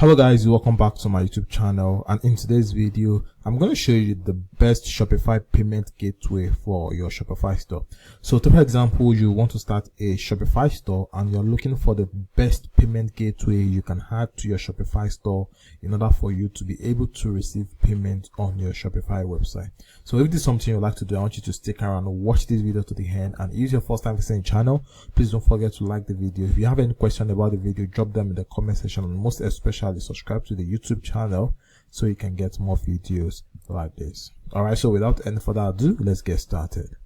Hello guys, welcome back to my YouTube channel, and in today's video I'm going to show you the best Shopify payment gateway for your Shopify store. So for example, you want to start a Shopify store and you're looking for the best payment gateway you can add to your Shopify store in order for you to be able to receive payment on your Shopify website. So if this is something you'd like to do, I want you to stick around and watch this video to the end. And if it's your first time visiting the channel, please don't forget to like the video. If you have any question about the video, drop them in the comment section, and most especially subscribe to the YouTube channel so you can get more videos like this. Alright, so without any further ado, let's get started.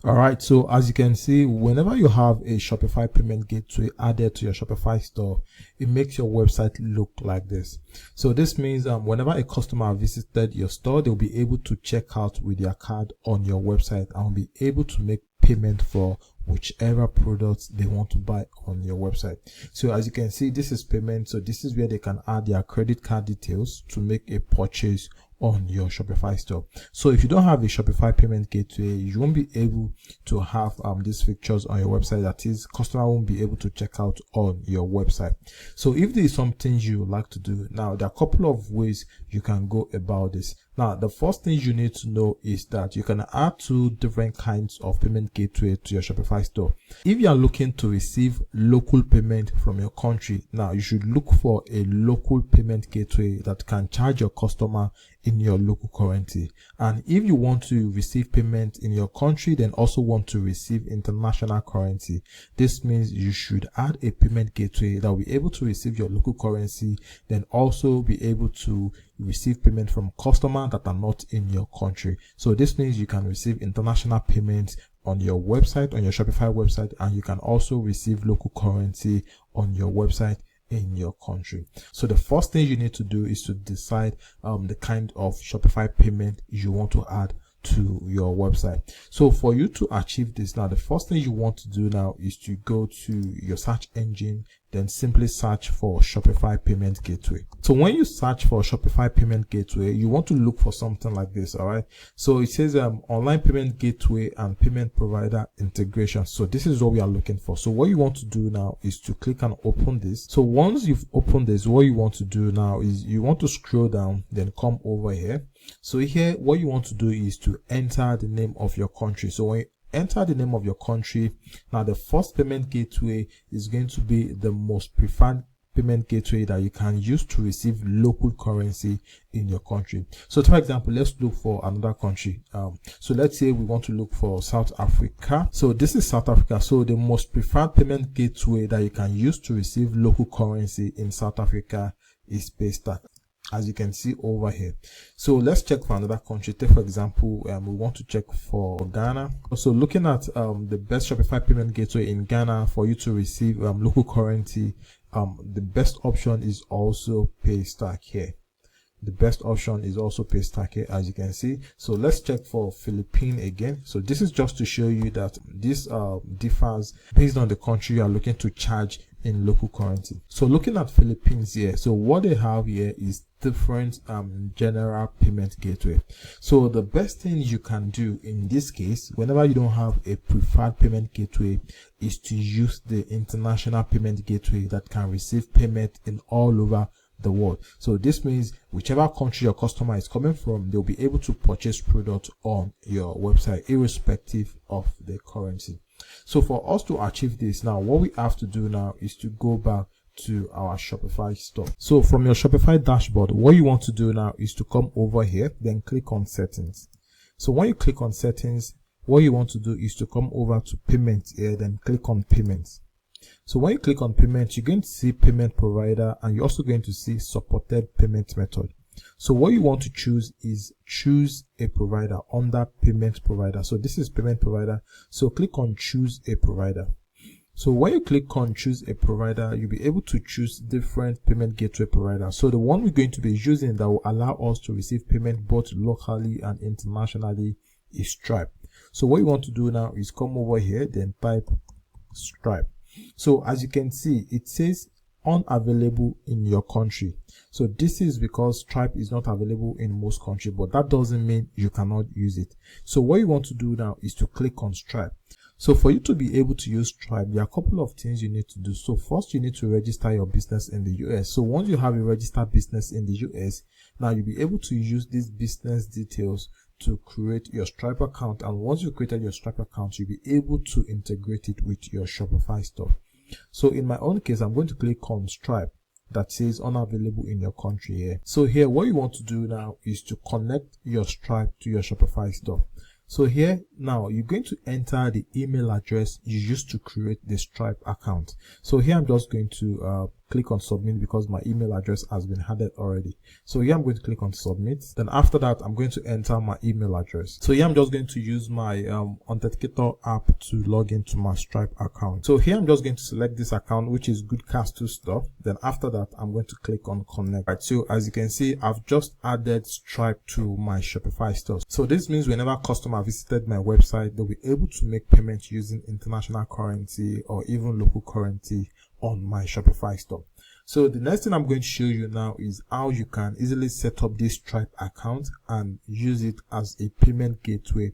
Alright, so as you can see, whenever you have a Shopify payment gateway added to your Shopify store, it makes your website look like this. So this means whenever a customer visited your store, they'll be able to check out with their card on your website and will be able to make payment for whichever products they want to buy on your website. So as you can see, this is payment. So this is where they can add their credit card details to make a purchase on your Shopify store. So if you don't have a Shopify payment gateway, you won't be able to have these features on your website. That is, customer won't be able to check out on your website. So if there is something you like to do, now there are a couple of ways you can go about this. Now, the first thing you need to know is that you can add two different kinds of payment gateway to your Shopify store. If you are looking to receive local payment from your country, now you should look for a local payment gateway that can charge your customer in your local currency. And if you want to receive payment in your country, then also want to receive international currency, this means you should add a payment gateway that will be able to receive your local currency, then also be able to receive payment from customers that are not in your country. So this means you can receive international payments on your website, on your Shopify website, and you can also receive local currency on your website in your country. So the first thing you need to do is to decide the kind of Shopify payment you want to add to your website. So for you to achieve this, now the first thing you want to do now is to go to your search engine, then simply search for Shopify payment gateway. So when you search for Shopify payment gateway, you want to look for something like this. All right, so it says online payment gateway and payment provider integration. So this is what we are looking for. So what you want to do now is to click and open this. So once you've opened this, what you want to do now is you want to scroll down, then come over here. So here, what you want to do is to enter the name of your country. So when you enter the name of your country, now the first payment gateway is going to be the most preferred payment gateway that you can use to receive local currency in your country. So for example, let's look for another country. So let's say we want to look for South Africa. So this is South Africa. So the most preferred payment gateway that you can use to receive local currency in South Africa is Paystack, as you can see over here. So let's check for another country. Take for example, we want to check for Ghana. So looking at the best Shopify payment gateway in Ghana for you to receive local currency, the best option is also Paystack here. The best option is also Paystack here, as you can see. So let's check for Philippines again. So this is just to show you that this differs based on the country you are looking to charge in local currency. So looking at Philippines here, so what they have here is different general payment gateway. So the best thing you can do in this case, whenever you don't have a preferred payment gateway, is to use the international payment gateway that can receive payment in all over the world. So this means whichever country your customer is coming from, they'll be able to purchase products on your website irrespective of the currency. So for us to achieve this, now what we have to do now is to go back to our Shopify store. So from your Shopify dashboard, what you want to do now is to come over here, then click on settings. So when you click on settings, what you want to do is to come over to payments here, then click on payments. So when you click on payments, you're going to see payment provider, and you're also going to see supported payment method. So what you want to choose is choose a provider under payment provider. So this is payment provider. So click on choose a provider. So when you click on choose a provider, you'll be able to choose different payment gateway providers. So the one we're going to be using that will allow us to receive payment both locally and internationally is Stripe. So what you want to do now is come over here, then type Stripe. So as you can see, it says unavailable in your country. So this is because Stripe is not available in most countries, but that doesn't mean you cannot use it. So what you want to do now is to click on Stripe. So for you to be able to use Stripe, there are a couple of things you need to do. So first, you need to register your business in the US. So once you have a registered business in the US, now you'll be able to use these business details to create your Stripe account. And once you created your Stripe account, you'll be able to integrate it with your Shopify store. So in my own case, I'm going to click on Stripe that says unavailable in your country here. So here, what you want to do now is to connect your Stripe to your Shopify store. So here now you're going to enter the email address you used to create the Stripe account. So here I'm just going to click on submit because my email address has been added already. So here I'm going to click on submit. Then after that, I'm going to enter my email address. So here I'm just going to use my Authenticator app to log into my Stripe account. So here I'm just going to select this account, which is Good Castle Store. Then after that, I'm going to click on connect. Right, so as you can see, I've just added Stripe to my Shopify store. So this means whenever customer visited my website, they'll be able to make payments using international currency or even local currency on my Shopify store. So the next thing I'm going to show you now is how you can easily set up this Stripe account and use it as a payment gateway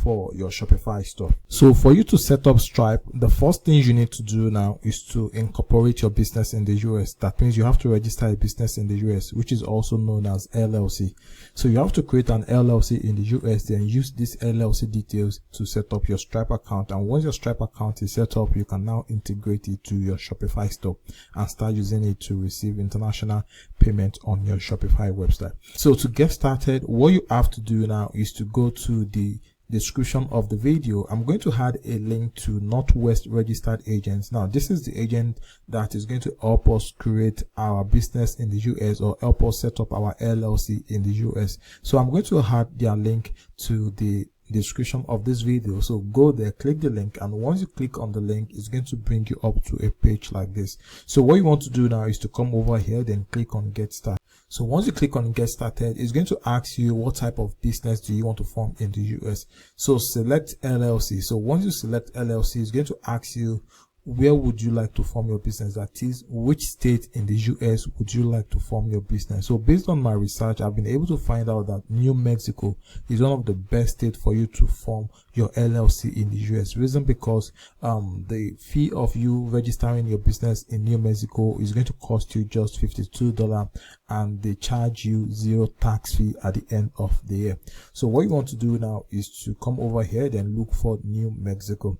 for your Shopify store. So for you to set up Stripe, the first thing you need to do now is to incorporate your business in the US. That means you have to register a business in the US, which is also known as LLC. So you have to create an LLC in the US, then use these LLC details to set up your Stripe account. And once your Stripe account is set up, you can now integrate it to your Shopify store and start using it to receive international payment on your Shopify website. So to get started, what you have to do now is to go to the description of the video. I'm going to add a link to Northwest Registered Agents. Now this is the agent that is going to help us create our business in the US or help us set up our LLC in the US. So I'm going to add their link to the description of this video. So go there, click the link, and once you click on the link, it's going to bring you up to a page like this. So what you want to do now is to come over here, then click on Get Started. So once you click on Get Started, it's going to ask you what type of business do you want to form in the US. So select LLC. So once you select LLC, it's going to ask you where would you like to form your business, that is, which state in the US would you like to form your business. So based on my research, I've been able to find out that New Mexico is one of the best states for you to form your LLC in the US. Reason because the fee of you registering your business in New Mexico is going to cost you just $52, and they charge you 0 tax fee at the end of the year. So what you want to do now is to come over here, then look for New Mexico.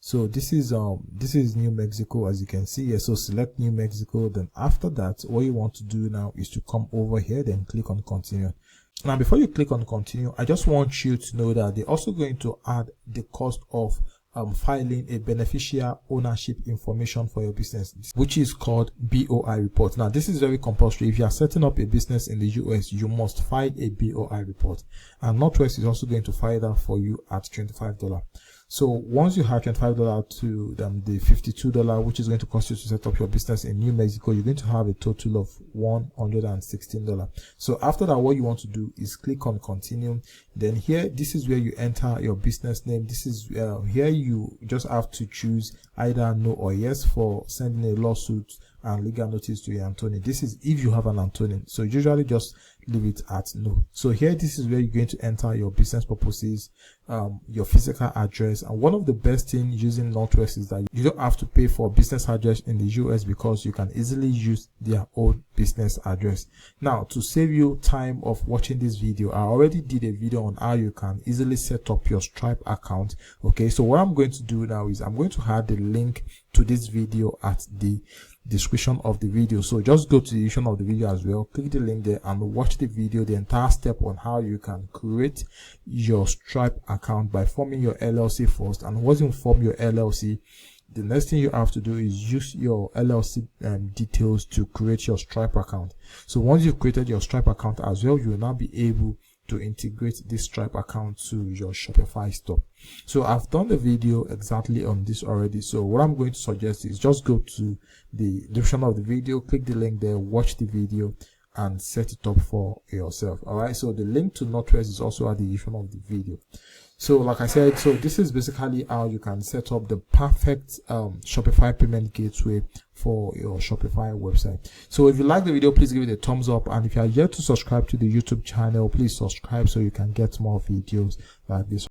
So this is New Mexico, as you can see here. So select New Mexico. Then after that, what you want to do now is to come over here, then click on continue. Now before you click on continue, I just want you to know that they're also going to add the cost of filing a beneficial ownership information for your business, which is called BOI report. Now this is very compulsory. If you are setting up a business in the US, you must file a BOI report, and Northwest is also going to file that for you at $25. So once you have $25 to the $52, which is going to cost you to set up your business in New Mexico, you're going to have a total of $116. So after that, what you want to do is click on continue. Then here, this is where you enter your business name. This is here you just have to choose either no or yes for sending a lawsuit and legal notice to your attorney. This is if you have an attorney. So usually just leave it at no. So here, this is where you're going to enter your business purposes, your physical address. And one of the best things using Northwest is that you don't have to pay for a business address in the US because you can easily use their own business address. Now, to save you time of watching this video, I already did a video on how you can easily set up your Stripe account. Okay, so what I'm going to do now is I'm going to add the link to this video at the description of the video. So just go to the description of the video as well, click the link there and watch the video, the entire step on how you can create your Stripe account by forming your LLC first. And once you form your LLC, the next thing you have to do is use your LLC details to create your Stripe account. So once you've created your Stripe account as well, you will now be able to integrate this Stripe account to your Shopify store. So I've done the video exactly on this already. So what I'm going to suggest is just go to the description of the video, click the link there, watch the video and set it up for yourself. All right. So the link to Northwest is also at the description of the video. So like I said, so this is basically how you can set up the perfect Shopify payment gateway for your Shopify website. So if you like the video, please give it a thumbs up. And if you are yet to subscribe to the YouTube channel, please subscribe so you can get more videos like this.